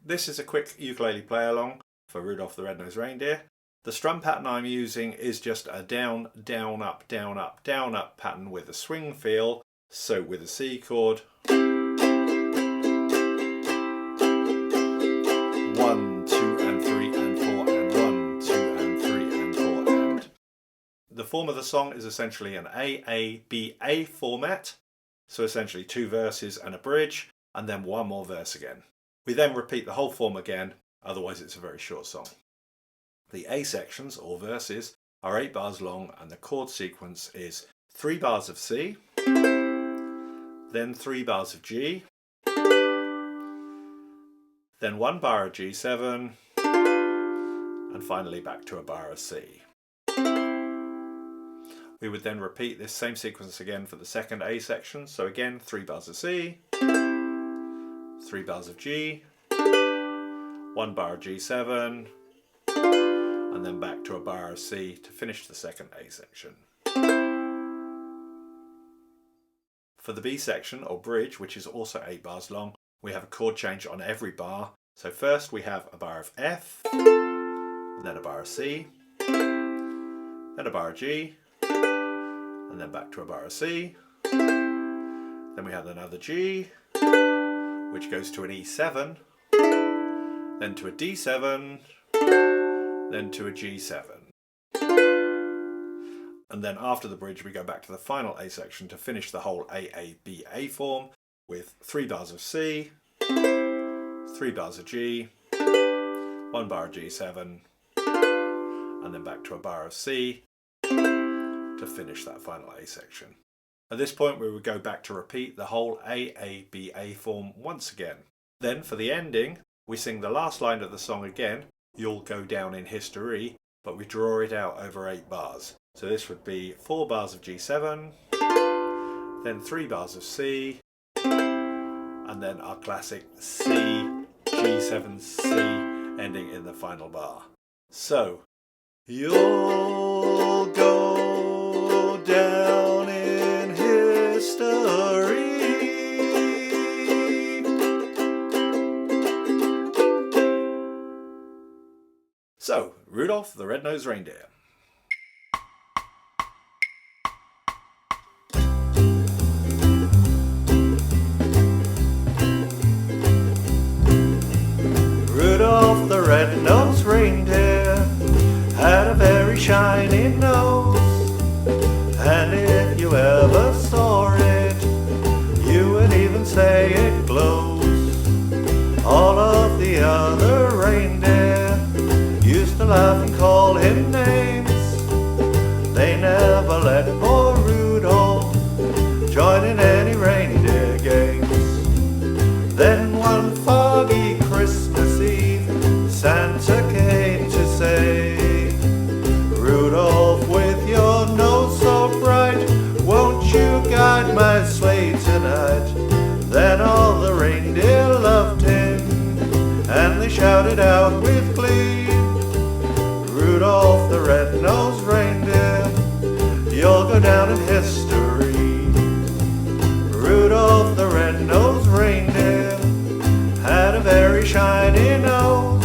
This is a quick ukulele play along for Rudolph the Red-Nosed Reindeer. The strum pattern I'm using is just a down, down, up, down, up, down, up pattern with a swing feel. So with a C chord, 1, 2 and 3 and 4 and 1, 2 and 3 and 4 and. The form of the song is essentially an A-A-B-A format. So essentially 2 verses and a bridge, and then 1 more verse again. We then repeat the whole form again, otherwise it's a very short song. The A sections, or verses, are 8 bars long, and the chord sequence is 3 bars of C, then 3 bars of G, then 1 bar of G7, and finally back to a bar of C. We would then repeat this same sequence again for the second A section. So again, 3 bars of C, 3 bars of G, 1 bar of G7, and then back to a bar of C to finish the second A section. For the B section, or bridge, which is also 8 bars long, we have a chord change on every bar. So first we have a bar of F, and then a bar of C, then a bar of G, and then back to a bar of C. Then we have another G, which goes to an E7, then to a D7, then to a G7. And then after the bridge we go back to the final A section to finish the whole A-A-B-A form with 3 bars of C, 3 bars of G, 1 bar of G7, and then back to a bar of C to finish that final A section. At this point we would go back to repeat the whole A-A-B-A form once again. Then for the ending we sing the last line of the song again, "You'll Go Down in History," but we draw it out over 8 bars. So this would be 4 bars of G7, then 3 bars of C, and then our classic C, G7, C, ending in the final bar. So, you'll go down in history. So, Rudolph the Red-Nosed Reindeer. Rudolph the red-nosed reindeer had a very shiny nose, and if you ever saw it, you would even say it glows. All of the other reindeer used to laugh and call him names. They never let poor Rudolph join in any reindeer games. Then one foggy Christmas Eve, Santa came to say, "Rudolph, with your nose so bright, won't you guide my sleigh tonight?" Then all the reindeer loved him, and they shouted out with glee, "Rudolph the red-nosed reindeer, you'll go down in history." Rudolph the red-nosed reindeer had a very shiny nose,